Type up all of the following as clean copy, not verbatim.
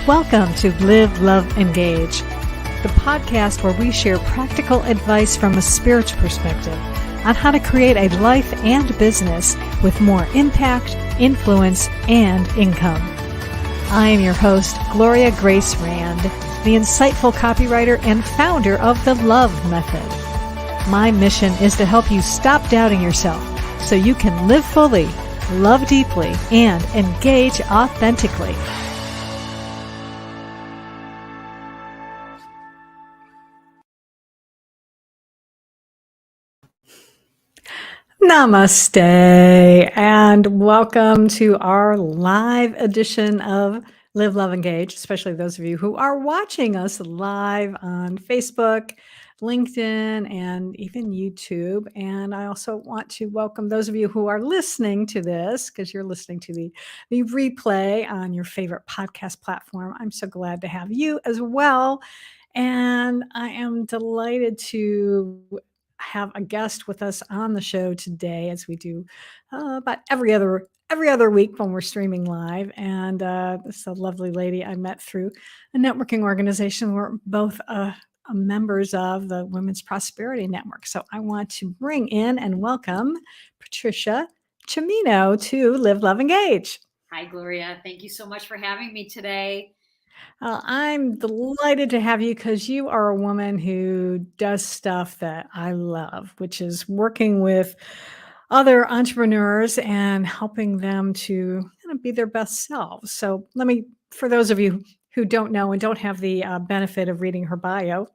Welcome to Live, Love, Engage, the podcast where we share practical advice from a spiritual perspective on how to create a life and business with more impact, influence, and income. I am your host, Gloria Grace Rand, the insightful copywriter and founder of the L.O.V.E method. My mission is to help you stop doubting yourself so you can live fully, love deeply, and engage authentically. Namaste, and welcome to our live edition of Live, Love, Engage, especially those of you who are watching us live on Facebook, LinkedIn, and even YouTube. And I also want to welcome those of you who are listening to this, because you're listening to the replay on your favorite podcast platform. I'm so glad to have you as well. And I am delighted to have a guest with us on the show today, as we do about every other week when we're streaming live. And this is a lovely lady I met through a networking organization we're both members of, the Women's Prosperity Network. So I want to bring in and welcome Patricia Cimino to Live, Love, Engage. Hi, Gloria. Thank you so much for having me today. I'm delighted to have you because you are a woman who does stuff that I love, which is working with other entrepreneurs and helping them to be their best selves. So for those of you who don't know and don't have the benefit of reading her bio,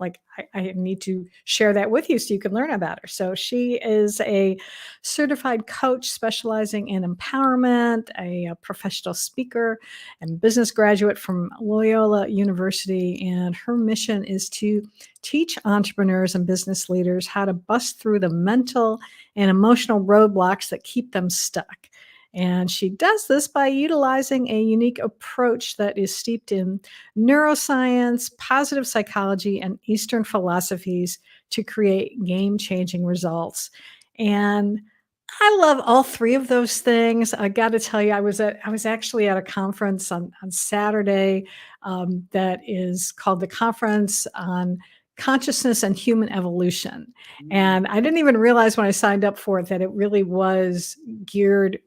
I need to share that with you so you can learn about her. So she is a certified coach specializing in empowerment, a professional speaker and business graduate from Loyola University. And her mission is to teach entrepreneurs and business leaders how to bust through the mental and emotional roadblocks that keep them stuck. And she does this by utilizing a unique approach that is steeped in neuroscience, positive psychology, and Eastern philosophies to create game-changing results. And I love all three of those things. I got to tell you, I was actually at a conference on Saturday that is called the Conference on Consciousness and Human Evolution. And I didn't even realize when I signed up for it that it really was geared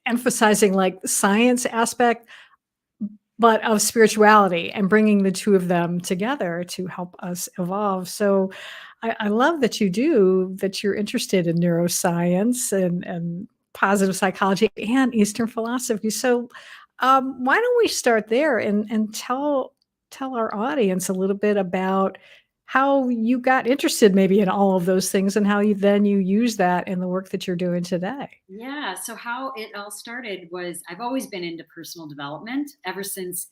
emphasizing like the science aspect, but of spirituality and bringing the two of them together to help us evolve. So I love that you're interested in neuroscience and positive psychology and Eastern philosophy. So why don't we start there and tell our audience a little bit about how you got interested maybe in all of those things and how you use that in the work that you're doing today. Yeah. So how it all started was I've always been into personal development ever since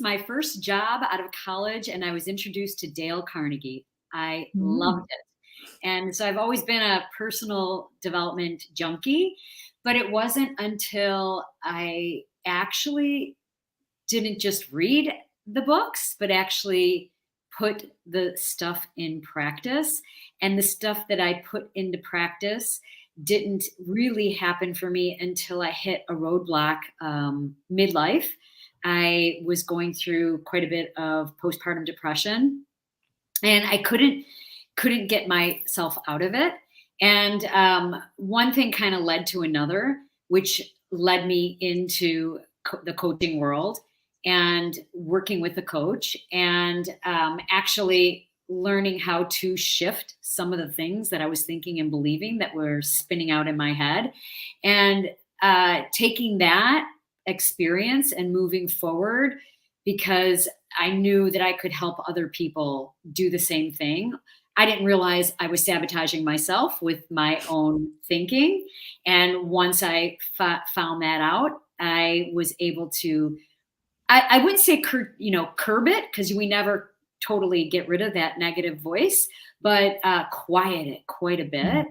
my first job out of college, and I was introduced to Dale Carnegie. I loved it. And so I've always been a personal development junkie, but it wasn't until I actually didn't just read the books, but actually put the stuff in practice. And the stuff that I put into practice didn't really happen for me until I hit a roadblock midlife. I was going through quite a bit of postpartum depression, and I couldn't get myself out of it. And one thing kind of led to another, which led me into the coaching world and working with a coach, and actually learning how to shift some of the things that I was thinking and believing that were spinning out in my head, and taking that experience and moving forward, because I knew that I could help other people do the same thing. I didn't realize I was sabotaging myself with my own thinking. And once I found that out, I was able to, I wouldn't say curb it, because we never totally get rid of that negative voice, but quiet it quite a bit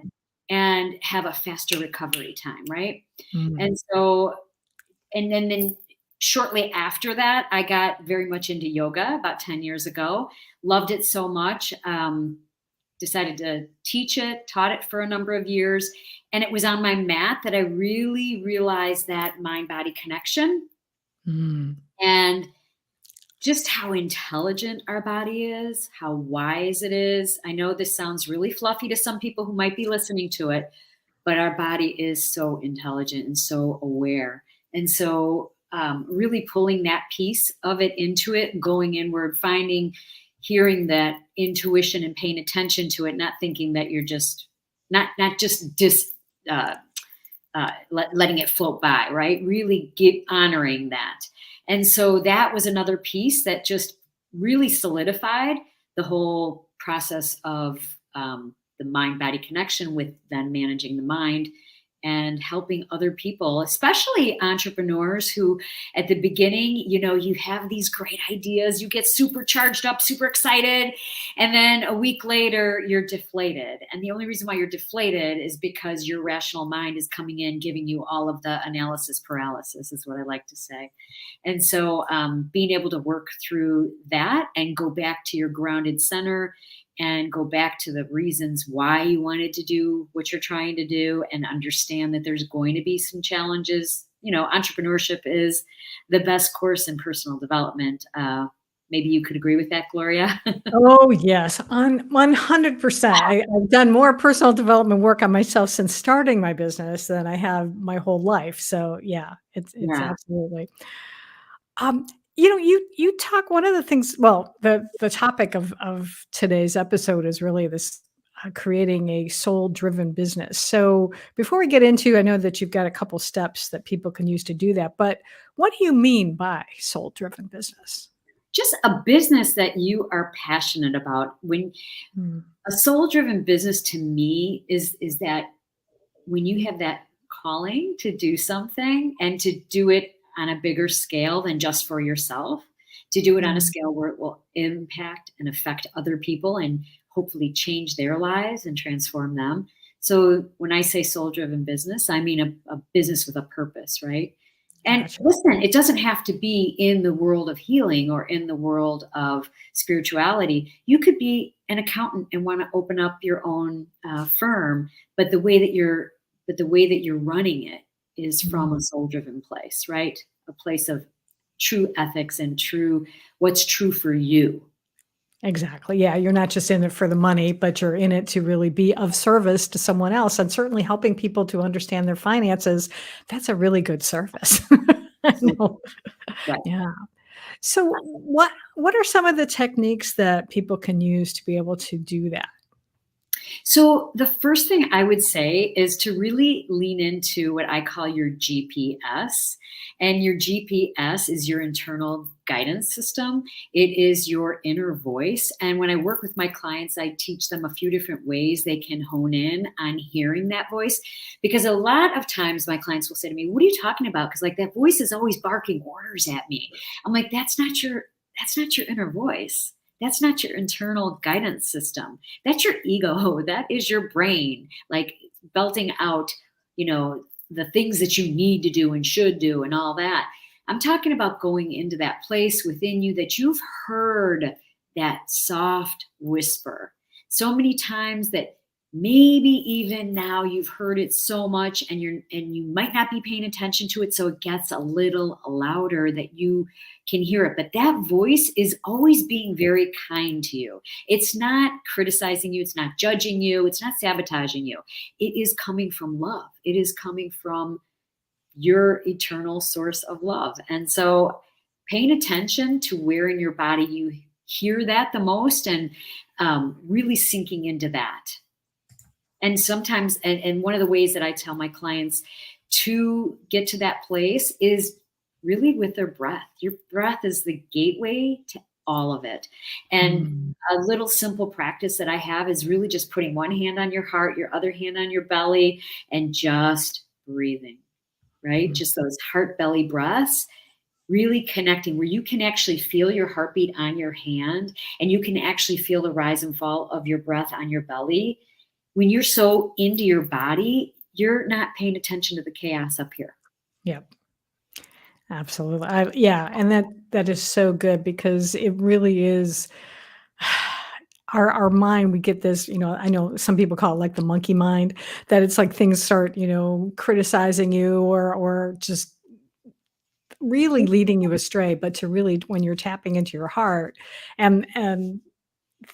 and have a faster recovery time, right? And so, and then shortly after that, I got very much into yoga about 10 years ago. Loved it so much. Decided to teach it, taught it for a number of years. And it was on my mat that I really realized that mind-body connection Mm. And just how intelligent our body is, how wise it is. I know this sounds really fluffy to some people who might be listening to it, but our body is so intelligent and so aware. And so, really pulling that piece of it into it, going inward, hearing that intuition and paying attention to it, not thinking that you're just not just uh, letting it float by, right? Really honoring that. And so that was another piece that just really solidified the whole process of the mind body connection with then managing the mind and helping other people, especially entrepreneurs who at the beginning, you have these great ideas, you get super charged up, super excited, and then a week later you're deflated. And the only reason why you're deflated is because your rational mind is coming in, giving you all of the analysis paralysis, is what I like to say. And so being able to work through that and go back to your grounded center and go back to the reasons why you wanted to do what you're trying to do and understand that there's going to be some challenges. Entrepreneurship is the best course in personal development. Maybe you could agree with that, Gloria. Oh, yes, on 100%. I've done more personal development work on myself since starting my business than I have my whole life. So, yeah, it's Yeah. absolutely. Um, you talk one of the things, well, the topic of today's episode is really this, creating a soul-driven business. So, before we get into, I know that you've got a couple steps that people can use to do that, but what do you mean by soul-driven business? Just a business that you are passionate about. When Mm, a soul driven business to me is that when you have that calling to do something and to do it on a bigger scale than just for yourself, to do it on a mm, scale where it will impact and affect other people and hopefully change their lives and transform them. So when I say soul driven business, I mean a business with a purpose, right? And gotcha. listen, it doesn't have to be in the world of healing or in the world of spirituality. You could be an accountant and want to open up your own firm, but the way that you're running it is from a Mm. soul driven place, right? A place of true ethics and what's true for you. Exactly. Yeah, you're not just in it for the money, but you're in it to really be of service to someone else, and certainly helping people to understand their finances. That's a really good service. I So, know. right. Yeah. So what are some of the techniques that people can use to be able to do that? So, the first thing I would say is to really lean into what I call your GPS. And your GPS is your internal guidance system, it is your inner voice. And when I work with my clients, I teach them a few different ways they can hone in on hearing that voice. Because a lot of times my clients will say to me, "What are you talking about?" Because like that voice is always barking orders at me. I'm like, that's not your inner voice. That's not your internal guidance system. That's your ego. That is your brain, like belting out, the things that you need to do and should do and all that. I'm talking about going into that place within you that you've heard that soft whisper so many times that maybe even now you've heard it so much and you might not be paying attention to it, so it gets a little louder that you can hear it. But that voice is always being very kind to you. It's not criticizing you, it's not judging you, it's not sabotaging you. It is coming from love, it is coming from your eternal source of love. And so paying attention to where in your body you hear that the most, and really sinking into that. And sometimes, and one of the ways that I tell my clients to get to that place is really with their breath. Your breath is the gateway to all of it. And Mm, a little simple practice that I have is really just putting one hand on your heart, your other hand on your belly, and just breathing, right? mm. Just those heart belly breaths, really connecting where you can actually feel your heartbeat on your hand and you can actually feel the rise and fall of your breath on your belly. When you're so into your body, you're not paying attention to the chaos up here. Yep, absolutely. Yeah, and that is so good because it really is our mind, we get this, I know some people call it like the monkey mind, that it's like things start, criticizing you or just really leading you astray, but to really when you're tapping into your heart, and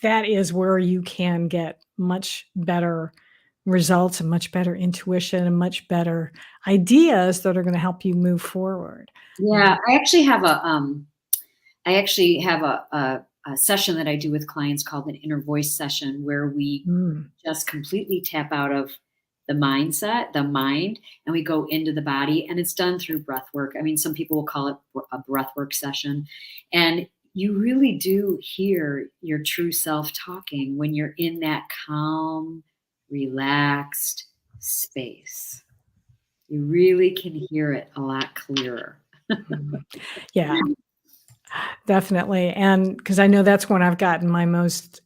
that is where you can get much better results and much better intuition and much better ideas that are gonna help you move forward. Yeah, I actually have a session that I do with clients called an inner voice session where we Mm. just completely tap out of the mindset, the mind, and we go into the body. And it's done through breath work. I mean, some people will call it a breath work session. And you really do hear your true self talking when you're in that calm, relaxed space. You really can hear it a lot clearer. Mhm. Yeah, definitely, and because I know that's when I've gotten my most,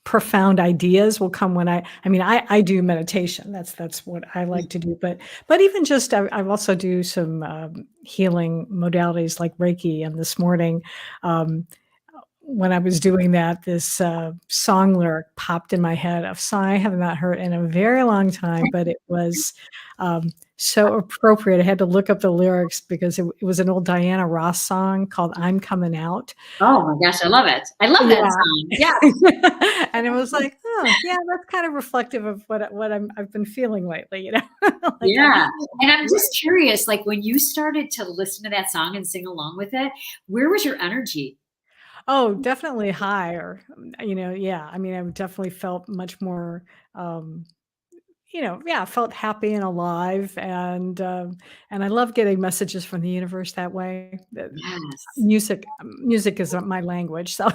profound ideas will come when I mean, I do meditation, that's what I like to do, but even just I also do some, healing modalities like Reiki, and this morning, um, when I was doing that, this, song lyric popped in my head, a song I have not heard in a very long time, but it was, so appropriate. I had to look up the lyrics because it was an old Diana Ross song called "I'm Coming Out." Oh my gosh, I love it. I love that Yeah. song. Yes. And it was like, "Oh, yeah, that's kind of reflective of what I've been feeling lately," you know? Like, Yeah. And I'm right. just curious, like when you started to listen to that song and sing along with it, where was your energy? Oh, definitely higher, yeah, I mean, I definitely felt much more, um yeah, I felt happy and alive, and I love getting messages from the universe that way. The Yes. music is my language, so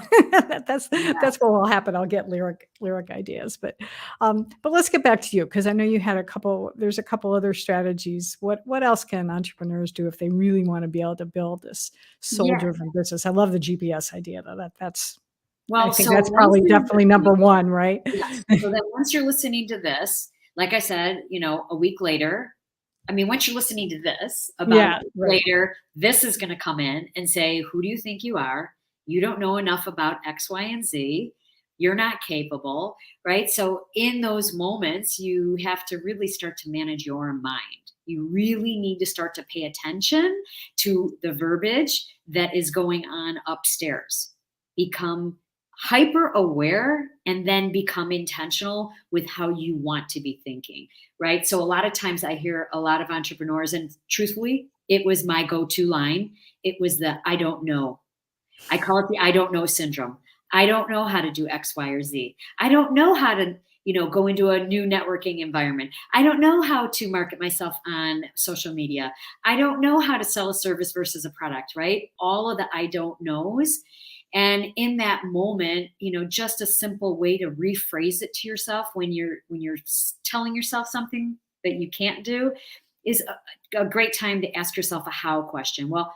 that's Yes. what will happen. I'll get lyric ideas, but let's get back to you because I know you had there's a couple other strategies. What else can entrepreneurs do if they really wanna be able to build this Yeah. soul-driven business? I love the GPS idea though. I Well, think so that's once probably you're definitely number listening, 1, right? yes. So then once you're listening to this, like I said, a week later, I mean, once you're listening to this, about a Yeah, week right. later, this is going to come in and say, who do you think you are? You don't know enough about X, Y, and Z. You're not capable, right? So in those moments, you have to really start to manage your mind. You really need to start to pay attention to the verbiage that is going on upstairs. Become hyper aware and then become intentional with how you want to be thinking, right? So a lot of times I hear a lot of entrepreneurs, and truthfully, it was my go-to line. It was the I don't know. I call it the I don't know syndrome. I don't know how to do X, Y, or Z. I don't know how to, go into a new networking environment. I don't know how to market myself on social media. I don't know how to sell a service versus a product, right? All of the I don't knows. And in that moment, just a simple way to rephrase it to yourself when you're telling yourself something that you can't do is a great time to ask yourself a how question. Well,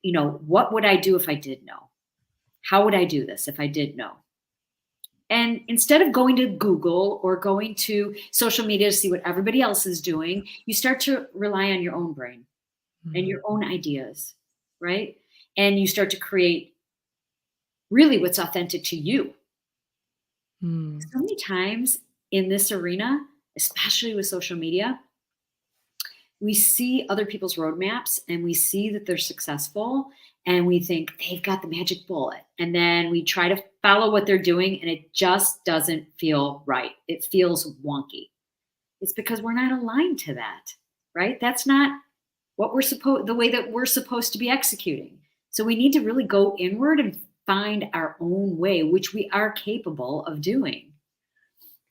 what would I do if I did know? How would I do this if I did know? And instead of going to Google or going to social media to see what everybody else is doing, you start to rely on your own brain and Mm, your own ideas, right? And you start to create really what's authentic to you. mm, So many times in this arena, especially with social media, we see other people's roadmaps and we see that they're successful and we think they've got the magic bullet. And then we try to follow what they're doing and it just doesn't feel right. It feels wonky. It's because we're not aligned to that, right? That's not the way that we're supposed to be executing. So we need to really go inward and find our own way, which we are capable of doing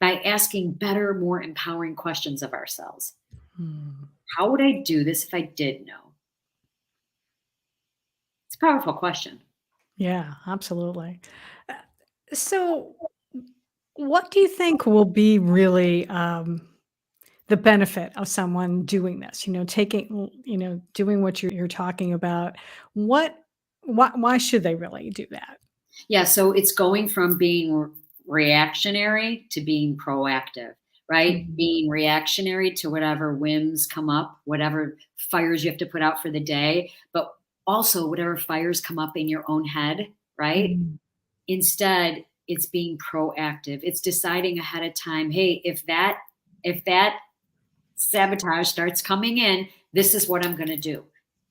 by asking better, more empowering questions of ourselves. mm. How would I do this if I did know? It's a powerful question. Yeah, absolutely. Uh, so what do you think will be really, the benefit of someone doing this? Doing what you're talking about. What why should they really do that? Yeah, so it's going from being reactionary to being proactive, right? Mm, Being reactionary to whatever whims come up, whatever fires you have to put out for the day, but also whatever fires come up in your own head, right? mm, Instead, it's being proactive. It's deciding ahead of time, hey, if that sabotage starts coming in, this is what I'm going to do.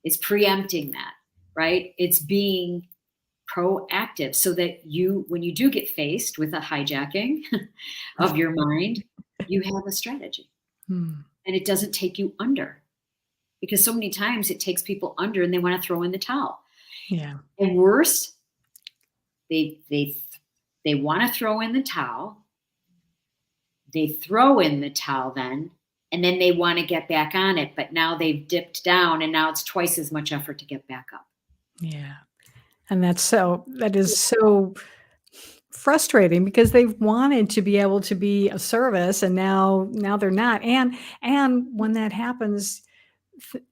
It's preempting that, right? It's being proactive so that when you do get faced with a hijacking of your mind, you have a strategy Hmm. and it doesn't take you under, because so many times it takes people under and they want to throw in the towel. Yeah. And worse, they want to throw in the towel. They throw in the towel and then they want to get back on it, but now they've dipped down and now it's twice as much effort to get back up. Yeah. And that is so frustrating because they've wanted to be able to be of service and now they're not. And when that happens, th-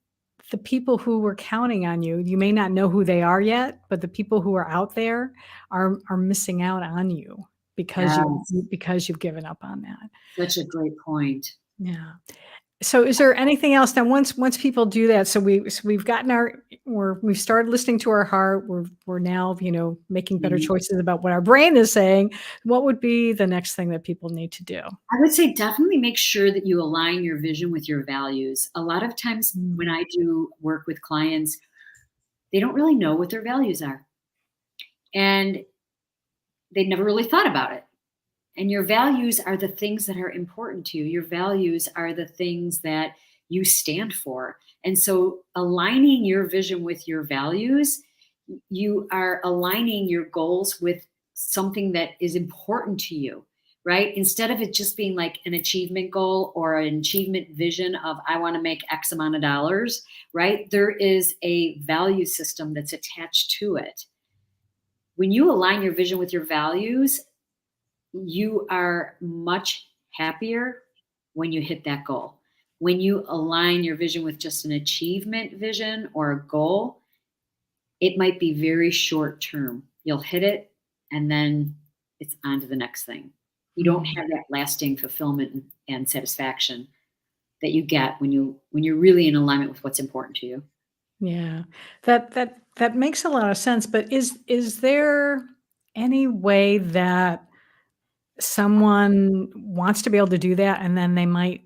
the people who were counting on you, you may not know who they are yet, but the people who are out there are missing out on you Yes, because you've given up on that. such a great point. Yeah. So is there anything else now once people do that, we've gotten we've started listening to our heart, we're now, making better Mhm. choices about what our brain is saying. What would be the next thing that people need to do? I would say definitely make sure that you align your vision with your values. A lot of times when Mm, I do work with clients, they don't really know what their values are and they never really thought about it. And your values are the things that are important to you. Your values are the things that you stand for. And so aligning your vision with your values, you are aligning your goals with something that is important to you, right? Instead of it just being like an achievement goal or an achievement vision of I want to make X amount of dollars, right? There is a value system that's attached to it. When you align your vision with your values, you are much happier when you hit that goal. When you align your vision with just an achievement vision or a goal, it might be very short term. You'll hit it and then it's on to the next thing. You don't mm. have that lasting fulfillment and satisfaction that you get when you're really in alignment with what's important to you. Yeah. That makes a lot of sense, but is there any way that someone wants to be able to do that and then they might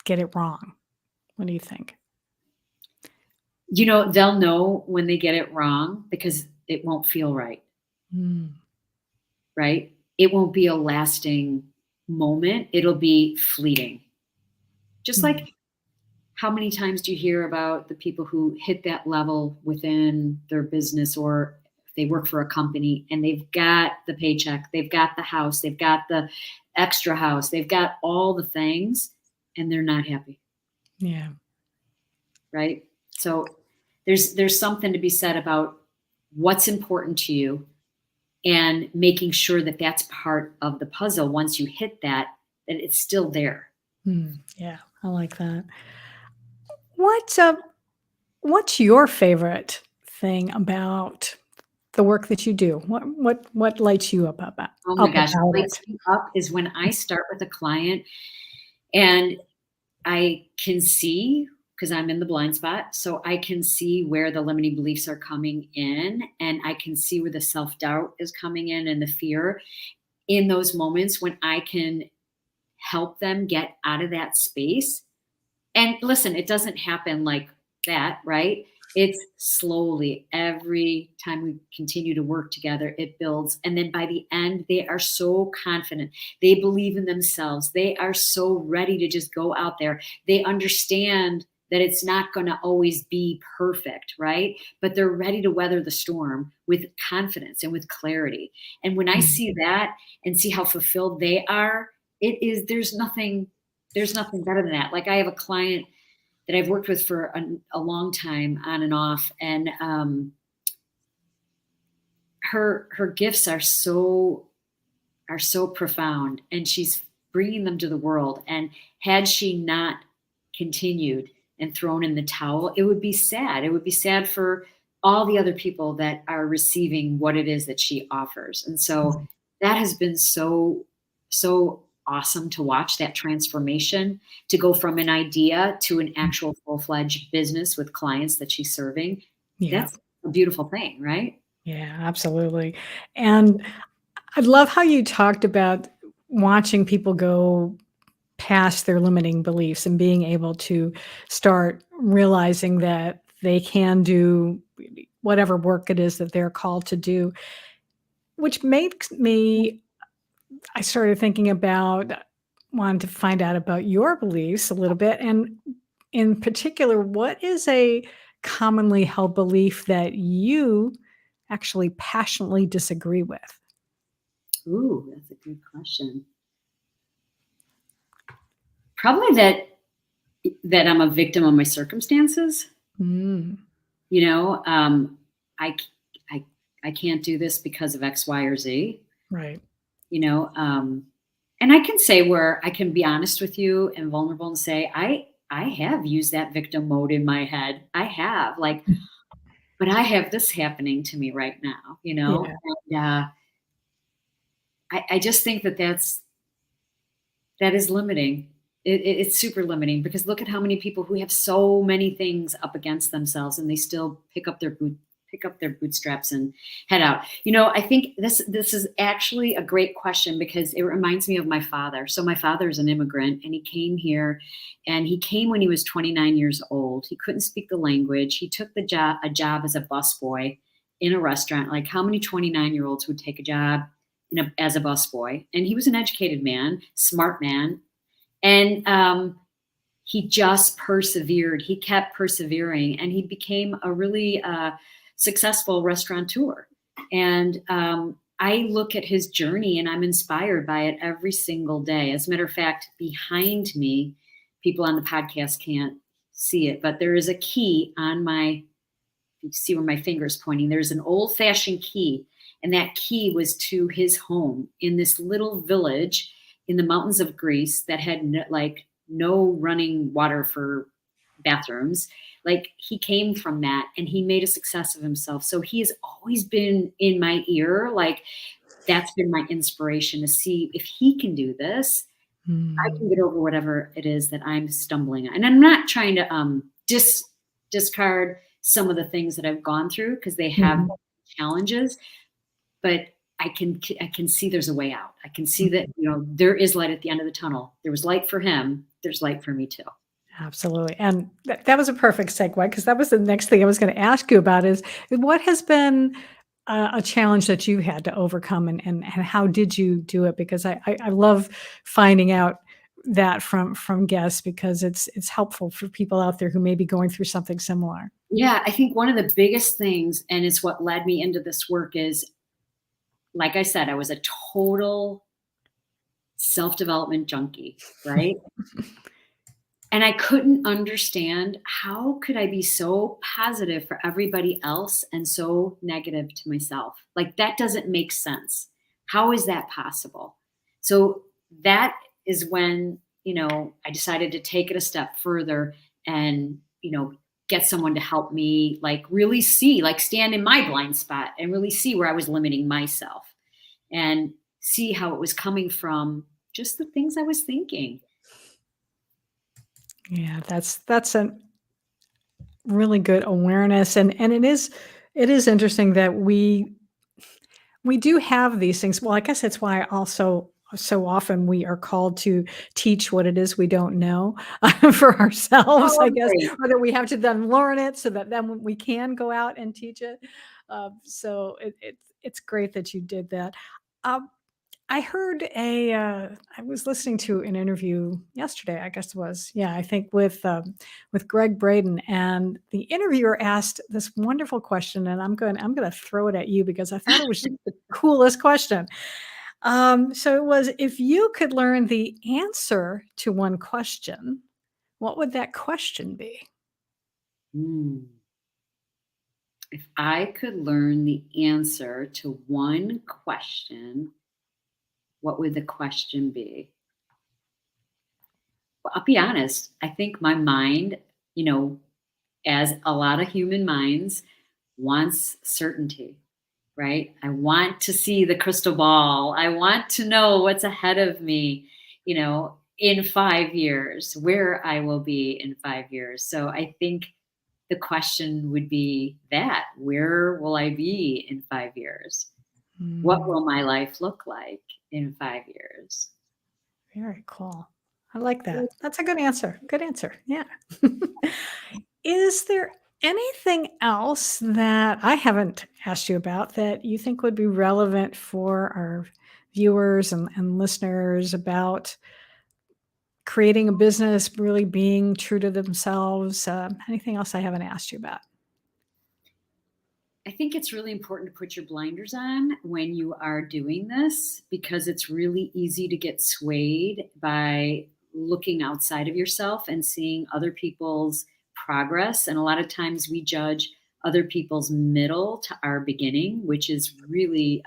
get it wrong? What do you think? They'll know when they get it wrong because it won't feel right. Mm, Right? It won't be a lasting moment. It'll be fleeting. Just mm, like how many times do you hear about the people who hit that level within their business or if they work for a company and they've got the paycheck, they've got the house, they've got the extra house, they've got all the things and they're not happy, yeah. right? So there's something to be said about what's important to you and making sure that that's part of the puzzle. Once you hit that it's still there. Yeah, I like that. What's, uh, what's your favorite thing about the work that you do? What lights you Oh my up gosh, about what it? lights me up is when I start with a client and I can see, because I'm in the blind spot, so I can see where the limiting beliefs are coming in and I can see where the self-doubt is coming in and the fear. In those moments when I can help them get out of that space. And listen, it doesn't happen like that, right? It's slowly. Every time we continue to work together, it builds. And then by the end, they are so confident. They believe in themselves. They are so ready to just go out there. They understand that it's not going to always be perfect, right? But they're ready to weather the storm with confidence and with clarity. And when I Mm, see that and see how fulfilled they are, there's nothing better than that. Like I have a client that I've worked with for a long time on and off, and her gifts are so profound, and she's bringing them to the world. And had she not continued and thrown in the towel, it would be sad. It would be sad for all the other people that are receiving what it is that she offers. And so mm, that has been so awesome to watch that transformation to go from an idea to an mm. actual full-fledged business with clients that she's serving. Yeah, That's a beautiful thing, right? yeah, absolutely. And I love how you talked about watching people go past their limiting beliefs and being able to start realizing that they can do whatever work it is that they're called to do, which makes me I started thinking about wanting to find out about your beliefs a little bit, and in particular, what is a commonly held belief that you actually passionately disagree with? Ooh, that's a good question. Probably that I'm a victim of my circumstances. Mm, You know, I c- I I can't do this because of X, Y, or Z. right. You know, and I can say where I can be honest with you and vulnerable and say I have used that victim mode in my head. I have like, but I have this happening to me right now. You know, Yeah. and I just think that is limiting. It's super limiting because look at how many people who have so many things up against themselves and they still pick up their bootstraps and head out. You know, I think this is actually a great question because it reminds me of my father. So my father is an immigrant and he came here and he came when he was 29 years old. He couldn't speak the language. He took a job as a busboy in a restaurant. Like how many 29-year-olds would take a job as a busboy? And he was an educated man, smart man, and he just persevered. He kept persevering, and he became a really successful restaurateur. And I look at his journey, and I'm inspired by it every single day. As a matter of fact, behind me, people on the podcast can't see it, but there is a key on my. You see where my finger is pointing. There's an old-fashioned key, and that key was to his home in this little village in the mountains of Greece that had no running water for bathrooms. Like he came from that and he made a success of himself. So he has always been in my ear. Like that's been my inspiration to see if he can do this, I Mm, can get over whatever it is that I'm stumbling on. And I'm not trying to discard some of the things that I've gone through because they have mhm, challenges, but I can see there's a way out. I can see that, mhm. there is light at the end of the tunnel. There was light for him. There's light for me too. Absolutely, and that was a perfect segue because that was the next thing I was gonna ask you about is what has been a challenge that you had to overcome, and how did you do it? Because I love finding out that from guests because it's helpful for people out there who may be going through something similar. Yeah, I think one of the biggest things, and it's what led me into this work, is like I said, I was a total self development junkie, right? And I couldn't understand how could I be so positive for everybody else and so negative to myself? Like that doesn't make sense. How is that possible? So that is when, I decided to take it a step further and, get someone to help me like really see, like stand in my blind spot and really see where I was limiting myself and see how it was coming from just the things I was thinking. Yeah, that's a really good awareness, and it is interesting that we do have these things. Well, I guess that's why also so often we are called to teach what it is we don't know for ourselves, I guess, Totally. or that we have to then learn it so that then we can go out and teach it. So it's great that you did that. Um, I heard I was listening to an interview yesterday, I guess it was, yeah, I think with Greg Braden, and the interviewer asked this wonderful question, and I'm gonna throw it at you because I thought it was just the coolest question. So it was, if you could learn the answer to one question, what would that question be? Mm. If I could learn the answer to one question, what would the question be? Well, I'll be honest. I think my mind, you know, as a lot of human minds, wants certainty, right? I want to see the crystal ball. I want to know what's ahead of me, in 5 years, where I will be in 5 years. So I think the question would be that where will I be in 5 years? What Mm, will my life look like in 5 years? very cool. I like that. That's a good answer. Good answer. Yeah. Is there Anything else that I haven't asked you about that you think would be relevant for our viewers and listeners about creating a business, really being true to themselves? Anything else I haven't asked you about? I think it's really important to put your blinders on when you are doing this because it's really easy to get swayed by looking outside of yourself and seeing other people's progress. And a lot of times we judge other people's middle to our beginning, which is really,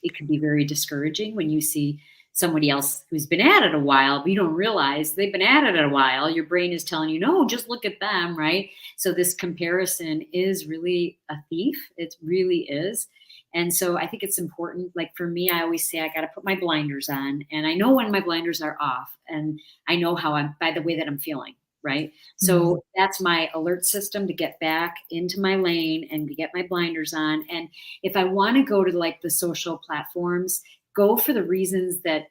it can be very discouraging when you see somebody else who's been at it a while, but you don't realize they've been at it a while. Your brain is telling you, no, just look at them, right? So this comparison is really a thief. It really is. And so I think it's important. Like for me, I always say I got to put my blinders on, and I know when my blinders are off, and I know how I'm by the way that I'm feeling. Right. Mm. So that's my alert system to get back into my lane and to get my blinders on. And if I want to go to like the social platforms, go for the reasons that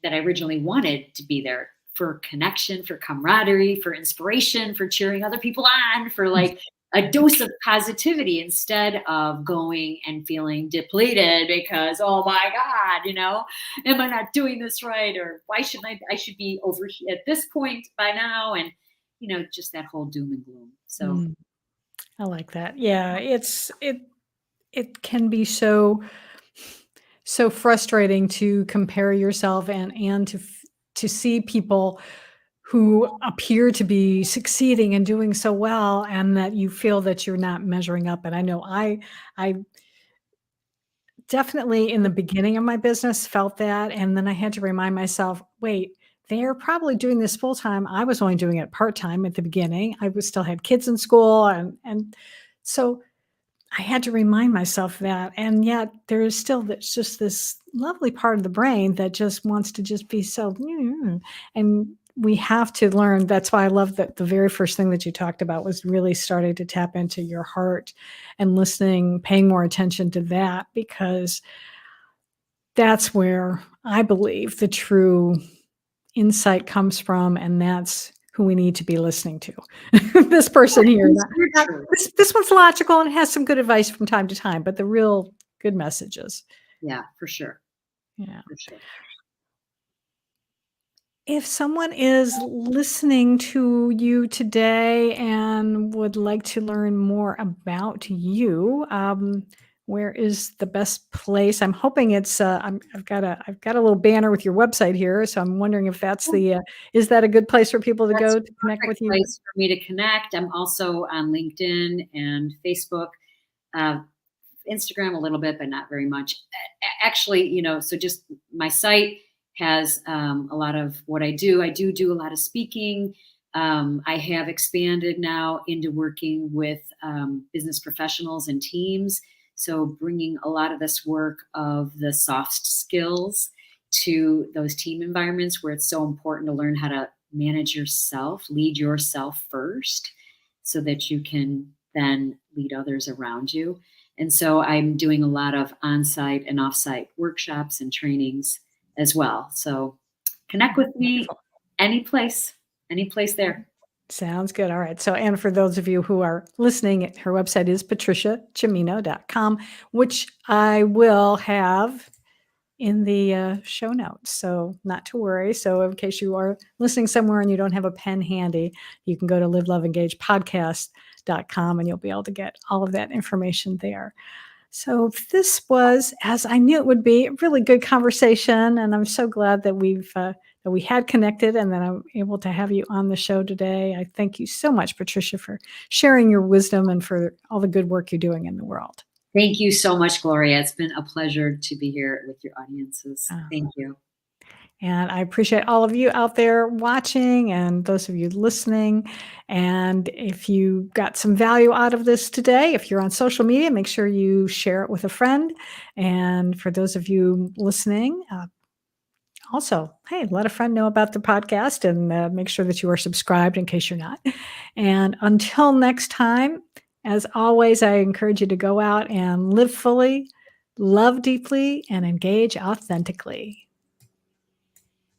I originally wanted to be there, for connection, for camaraderie, for inspiration, for cheering other people on, for like a dose of positivity instead of going and feeling depleted because, oh my God, am I not doing this right? Or why shouldn't I should be over here at this point by now. And, just that whole doom and gloom. So Mm. I like that. Yeah, it can be so frustrating to compare yourself and to see people who appear to be succeeding and doing so well, and that you feel that you're not measuring up. And I know I definitely in the beginning of my business felt that, and then I had to remind myself, wait, they're probably doing this full time. I was only doing it part time at the beginning. I was still had kids in school, and so I had to remind myself that, and yet there is still this just this lovely part of the brain that just wants to just be so, and we have to learn. That's why I love that the very first thing that you talked about was really starting to tap into your heart and listening, paying more attention to that, because that's where I believe the true insight comes from, and that's who we need to be listening to. This person here, it's very true. this one's logical and has some good advice from time to time, but the real good messages. Yeah, for sure. Yeah. For sure. If someone is listening to you today and would like to learn more about you, where is the best place? I'm hoping it's. I've got a little banner with your website here, so I'm wondering if that's the. Is that a good place for people to That's go a to connect perfect with you? place for me to connect. I'm also on LinkedIn and Facebook, uh, Instagram a little bit, but not very much. Actually, so just my site has a lot of what I do. I do a lot of speaking. I have expanded now into working with business professionals and teams. So bringing a lot of this work of the soft skills to those team environments where it's so important to learn how to manage yourself, lead yourself first, so that you can then lead others around you. And so I'm doing a lot of on-site and off-site workshops and trainings as well. So connect with me Wonderful. any place there. Sounds good. All right. So, and for those of you who are listening, her website is patriciacimino.com, which I will have in the show notes. So, not to worry. So, in case you are listening somewhere and you don't have a pen handy, you can go to live, love, engage podcast.com and you'll be able to get all of that information there. So, this was, as I knew it would be, a really good conversation. And I'm so glad that we had connected and that I'm able to have you on the show today. I thank you so much, Patricia, for sharing your wisdom and for all the good work you're doing in the world. Thank you so much, Gloria. It's been a pleasure to be here with your audiences. Uh, Thank you. And I appreciate all of you out there watching and those of you listening. And if you got some value out of this today, if you're on social media, make sure you share it with a friend. And for those of you listening, also, hey, let a friend know about the podcast and make sure that you are subscribed in case you're not. And until next time, as always, I encourage you to go out and live fully, love deeply, and engage authentically.